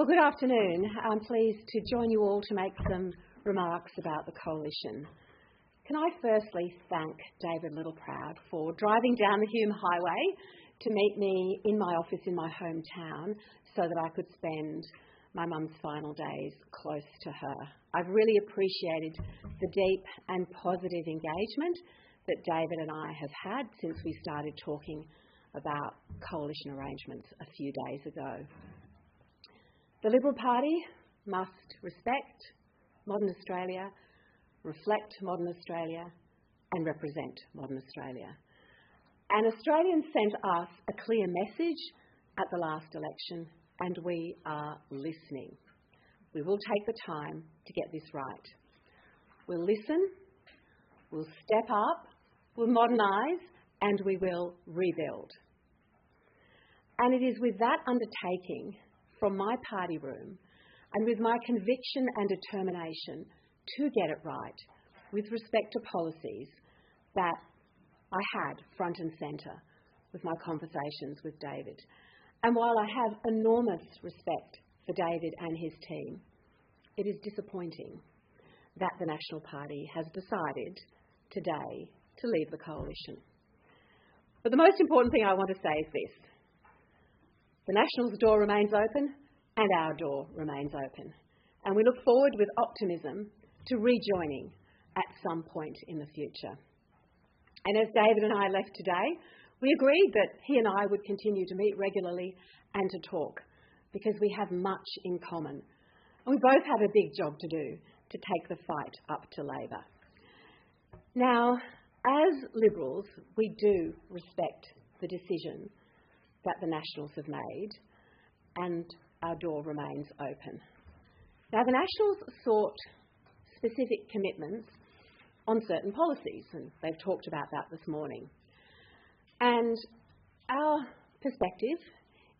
Well, good afternoon. I'm pleased to join you all to make some remarks about the Coalition. Can I firstly thank David Littleproud for driving down the Hume Highway to meet me in my office in my hometown so that I could spend my mum's final days close to her. I've really appreciated the deep and positive engagement that David and I have had since we started talking about coalition arrangements a few days ago. The Liberal Party must respect modern Australia, reflect modern Australia and represent modern Australia. And Australians sent us a clear message at the last election and we are listening. We will take the time to get this right. We'll listen, we'll step up, we'll modernise and we will rebuild. And it is with that undertaking from my party room and with my conviction and determination to get it right with respect to policies that I had front and centre with my conversations with David. And while I have enormous respect for David and his team, it is disappointing that the National Party has decided today to leave the coalition. But the most important thing I want to say is this. The Nationals' door remains open and our door remains open. And we look forward with optimism to rejoining at some point in the future. And as David and I left today, we agreed that he and I would continue to meet regularly and to talk because we have much in common. And we both have a big job to do to take the fight up to Labor. Now, as Liberals, we do respect the decision that the Nationals have made and our door remains open. Now, the Nationals sought specific commitments on certain policies and they've talked about that this morning. And our perspective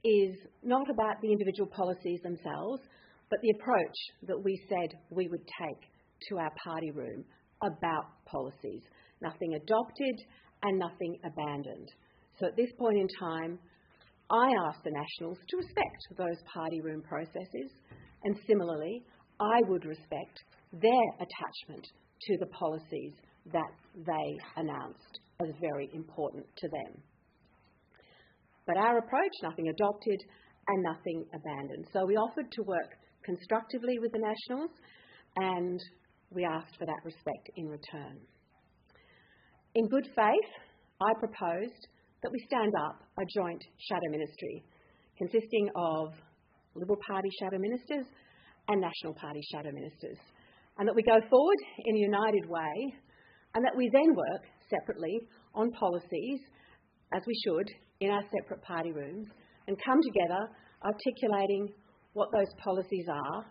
is not about the individual policies themselves, but the approach that we said we would take to our party room about policies. Nothing adopted and nothing abandoned. So at this point in time, I asked the Nationals to respect those party room processes and similarly, I would respect their attachment to the policies that they announced as very important to them. But our approach, nothing adopted and nothing abandoned. So we offered to work constructively with the Nationals and we asked for that respect in return. In good faith, I proposed that we stand up a joint shadow ministry consisting of Liberal Party shadow ministers and National Party shadow ministers, and that we go forward in a united way and that we then work separately on policies, as we should, in our separate party rooms and come together articulating what those policies are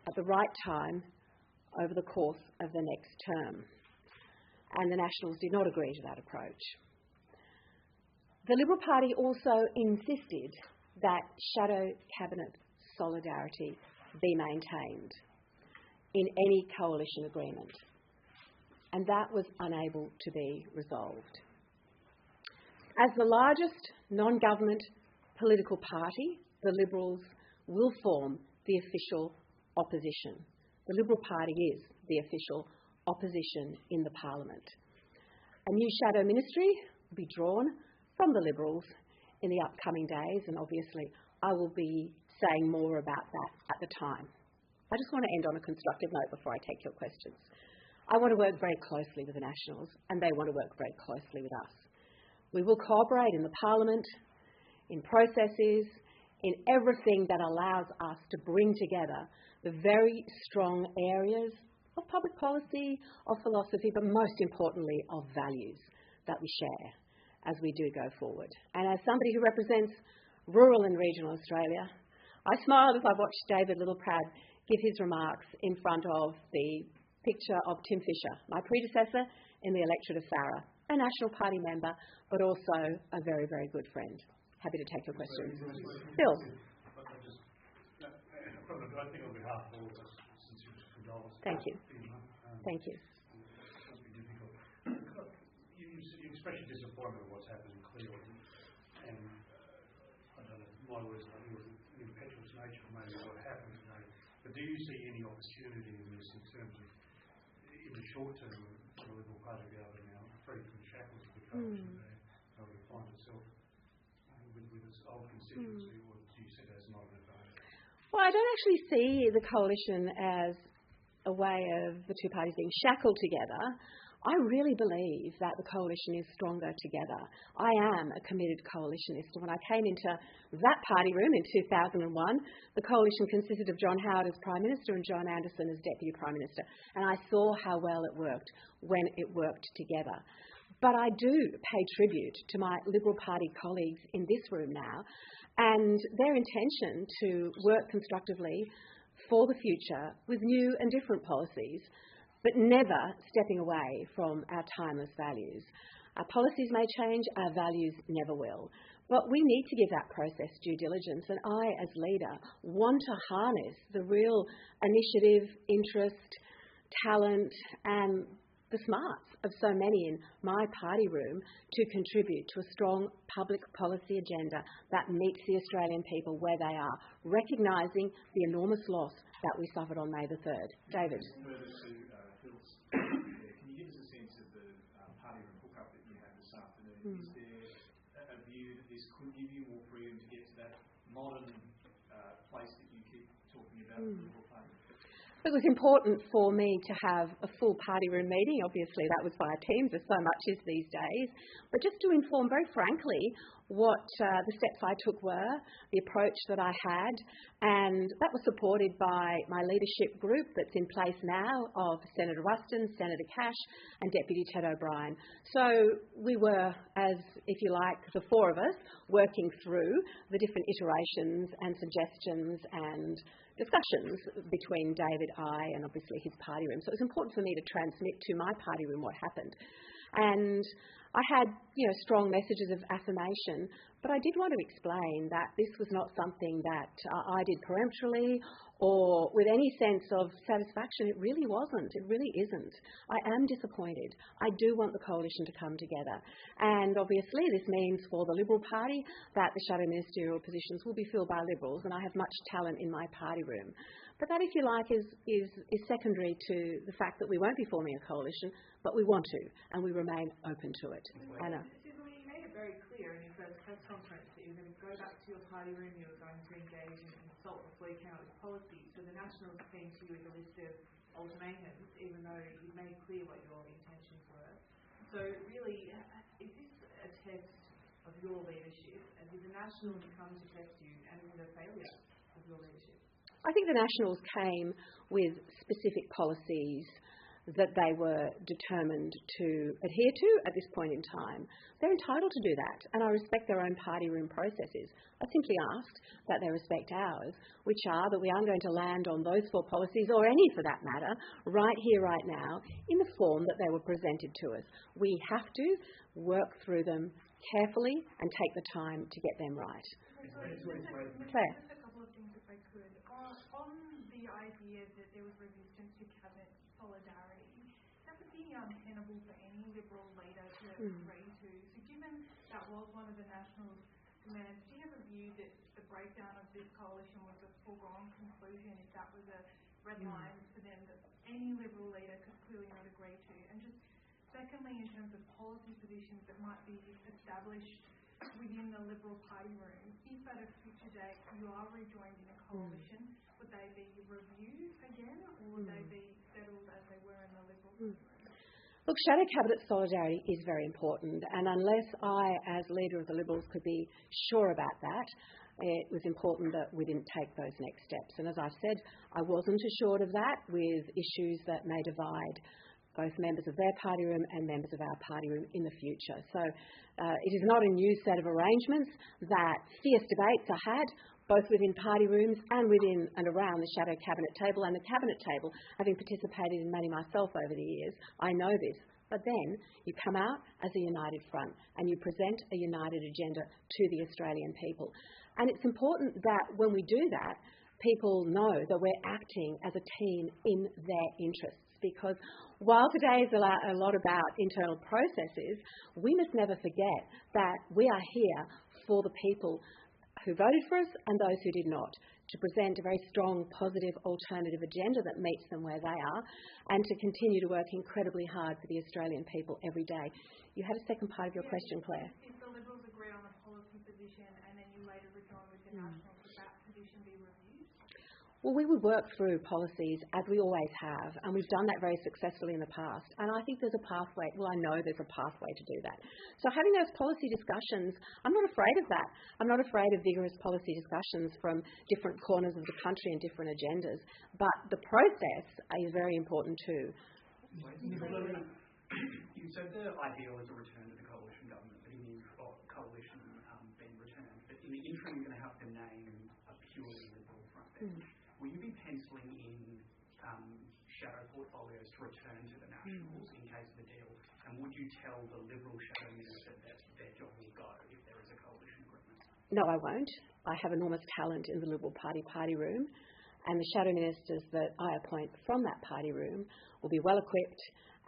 at the right time over the course of the next term. And the Nationals did not agree to that approach. The Liberal Party also insisted that shadow cabinet solidarity be maintained in any coalition agreement, and that was unable to be resolved. As the largest non-government political party, the Liberals will form the official opposition. The Liberal Party is the official opposition in the Parliament. A new shadow ministry will be drawn from the Liberals in the upcoming days, and obviously I will be saying more about that at the time. I just want to end on a constructive note before I take your questions. I want to work very closely with the Nationals and they want to work very closely with us. We will cooperate in the Parliament, in processes, in everything that allows us to bring together the very strong areas of public policy, of philosophy, but most importantly of values that we share as we do go forward. And as somebody who represents rural and regional Australia, I smiled as I watched David Littleproud give his remarks in front of the picture of Tim Fischer, my predecessor in the electorate of Farrer, a National Party member, but also a very, very good friend. Happy to take your questions. Bill. I think on behalf of all of us, sincere condolences. Thank you. Thank you. It must be difficult. You express your disappointment at what's happening clearly, and I don't know, my words, I think it was an impetuous nature of maybe what happened today. But do you see any opportunity in this in terms of, in the short term, the Liberal Party be able to now free from the shackles of the coalition there, able to find itself with its old constituency, or do you see that as not an advantage? Well, I don't actually see the coalition as a way of the two parties being shackled together. I really believe that the coalition is stronger together. I am a committed coalitionist. When I came into that party room in 2001, the coalition consisted of John Howard as Prime Minister and John Anderson as Deputy Prime Minister, and I saw how well it worked when it worked together. But I do pay tribute to my Liberal Party colleagues in this room now and their intention to work constructively for the future with new and different policies, but never stepping away from our timeless values. Our policies may change, our values never will. But we need to give that process due diligence, and I, as leader, want to harness the real initiative, interest, talent and the smarts of so many in my party room to contribute to a strong public policy agenda that meets the Australian people where they are, recognising the enormous loss that we suffered on May the 3rd. David. Further to Phil's can you give us a sense of the party room hookup that you had this afternoon? Is there a view that this could give you more freedom to get to that modern place that you keep talking about in the Liberal Party? It was important for me to have a full party room meeting. Obviously, that was via Teams, as so much is these days. But just to inform very frankly what the steps I took were, the approach that I had, and that was supported by my leadership group that's in place now of Senator Ruston, Senator Cash and Deputy Ted O'Brien. So we were, as if you like, the four of us, working through the different iterations and suggestions and discussions between David, I and obviously his party room. So it was important for me to transmit to my party room what happened. And I had, strong messages of affirmation, but I did want to explain that this was not something that I did peremptorily or with any sense of satisfaction. It really wasn't. It really isn't. I am disappointed. I do want the coalition to come together. And obviously this means for the Liberal Party that the shadow ministerial positions will be filled by Liberals, and I have much talent in my party room. But that, if you like, is secondary to the fact that we won't be forming a coalition, but we want to, and we remain open to it. Anna. Sussan Ley, you made it very clear in your first press conference that you were going to go back to your party room, you were going to engage and consult before you came out with policy. So the Nationals came to you with a list of ultimatums, even though you made clear what your intentions were. So really, is this a test of your leadership? And did the Nationals come to test you, and is it a failure of your leadership? I think the Nationals came with specific policies that they were determined to adhere to at this point in time. They're entitled to do that, and I respect their own party room processes. I simply asked that they respect ours, which are that we aren't going to land on those four policies, or any for that matter, right here, right now, in the form that they were presented to us. We have to work through them carefully and take the time to get them right. Claire. On the idea that there was resistance to cabinet solidarity, that would be untenable for any Liberal leader to agree to. So given that was one of the Nationals' demands, do you have a view that the breakdown of this coalition was a foregone conclusion, if that was a red line for them that any Liberal leader could clearly not agree to? And just secondly, in terms of policy positions that might be established within the Liberal Party room, if at a future date you are rejoined in a coalition, would they be reviewed again, or would they be settled as they were in the Liberal Party room? Look, shadow cabinet solidarity is very important, and unless I, as leader of the Liberals, could be sure about that, it was important that we didn't take those next steps. And as I've said, I wasn't assured of that with issues that may divide both members of their party room and members of our party room in the future. So it is not a new set of arrangements that fierce debates are had, both within party rooms and within and around the shadow cabinet table and the cabinet table, having participated in many myself over the years. I know this. But then you come out as a united front and you present a united agenda to the Australian people. And it's important that when we do that, people know that we're acting as a team in their interests. Because while today is a lot about internal processes, we must never forget that we are here for the people who voted for us and those who did not, to present a very strong, positive, alternative agenda that meets them where they are, and to continue to work incredibly hard for the Australian people every day. You had a second part of your question, Claire. If the Liberals agree on a policy position and then you later rejoin with the Nationals, would that position be reviewed? Well, we would work through policies as we always have, and we've done that very successfully in the past. And I think there's a pathway, well, I know there's a pathway to do that. So having those policy discussions, I'm not afraid of that. I'm not afraid of vigorous policy discussions from different corners of the country and different agendas. But the process is very important too. You said the ideal is a return to the coalition government, but in the coalition being returned. But in the interim, you're going to have to name a purely Liberal front bench. Will you be penciling in shadow portfolios to return to the Nationals in case of the deal? And would you tell the Liberal shadow minister that their job will go if there is a coalition agreement? No, I won't. I have enormous talent in the Liberal party room, and the shadow ministers that I appoint from that party room will be well equipped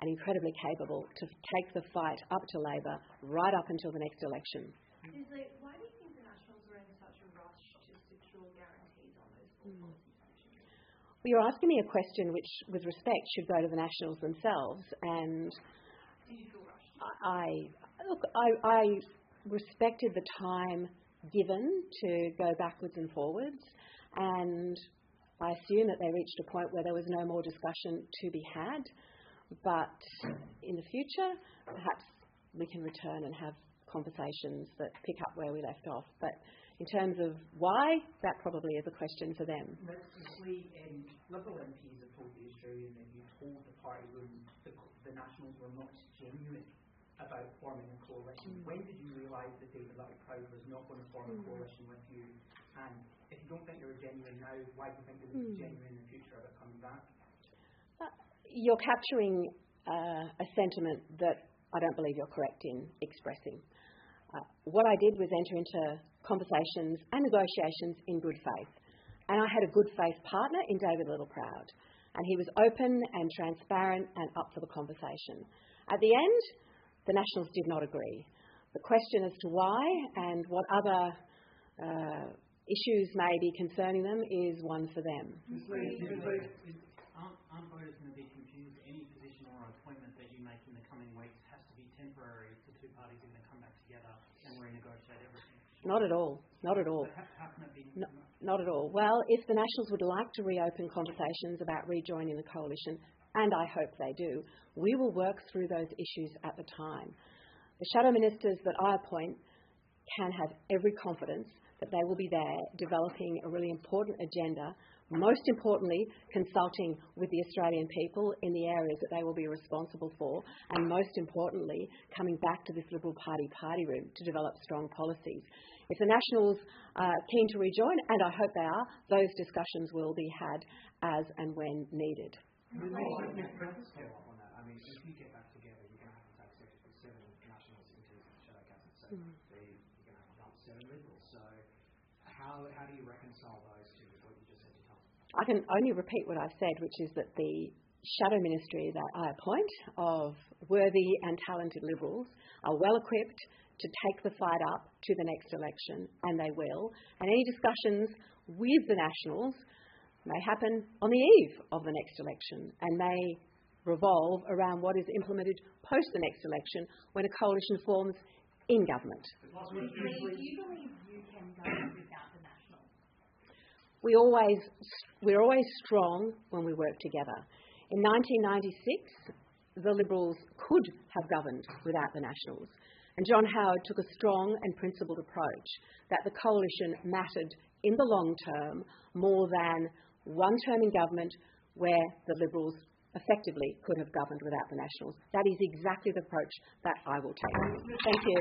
and incredibly capable to take the fight up to Labor right up until the next election. Sussan, why do you think the Nationals are in such a rush to secure guarantees on those four policy positions? Well, you're asking me a question which, with respect, should go to the Nationals themselves, and Do you feel rushed? I respected the time given to go backwards and forwards, and I assume that they reached a point where there was no more discussion to be had. But in the future, perhaps we can return and have conversations that pick up where we left off. But in terms of why, that probably is a question for them. Recently, Liberal MPs have told the Australian and you told the party room the Nationals were not genuine about forming a coalition. When did you realise that David Littleproud was not going to form a coalition with you? And if you don't think they were genuine now, why do you think they would be genuine in the future about coming back? You're capturing a sentiment that I don't believe you're correct in expressing. What I did was enter into conversations and negotiations in good faith. And I had a good faith partner in David Littleproud. And he was open and transparent and up for the conversation. At the end, the Nationals did not agree. The question as to why and what other issues may be concerning them is one for them. Aren't voters going to be confused? Any position or appointment that you make in the coming weeks has to be temporary if the two parties are going to come back together and renegotiate everything? Not at all. Not at all. How can it be? Not at all. Well, if the Nationals would like to reopen conversations about rejoining the coalition, and I hope they do, we will work through those issues at the time. The shadow ministers that I appoint can have every confidence that they will be there developing a really important agenda, most importantly consulting with the Australian people in the areas that they will be responsible for, and most importantly coming back to this Liberal party room to develop strong policies. If the Nationals are keen to rejoin, and I hope they are, those discussions will be had as and when needed. I mean, if you get back together, you're going to have to take 7 Nationals into shadow cabinet, so you're going to have 7 Liberals. So how do you reconcile those two with what you just said to Tom? I can only repeat what I've said, which is that the shadow ministry that I appoint of worthy and talented Liberals are well equipped to take the fight up to the next election, and they will. And any discussions with the Nationals may happen on the eve of the next election and may revolve around what is implemented post the next election when a coalition forms in government. Do you believe you can govern without the Nationals? We're always strong when we work together. In 1996, the Liberals could have governed without the Nationals. And John Howard took a strong and principled approach that the coalition mattered in the long term more than one term in government where the Liberals effectively could have governed without the Nationals. That is exactly the approach that I will take. Thank you.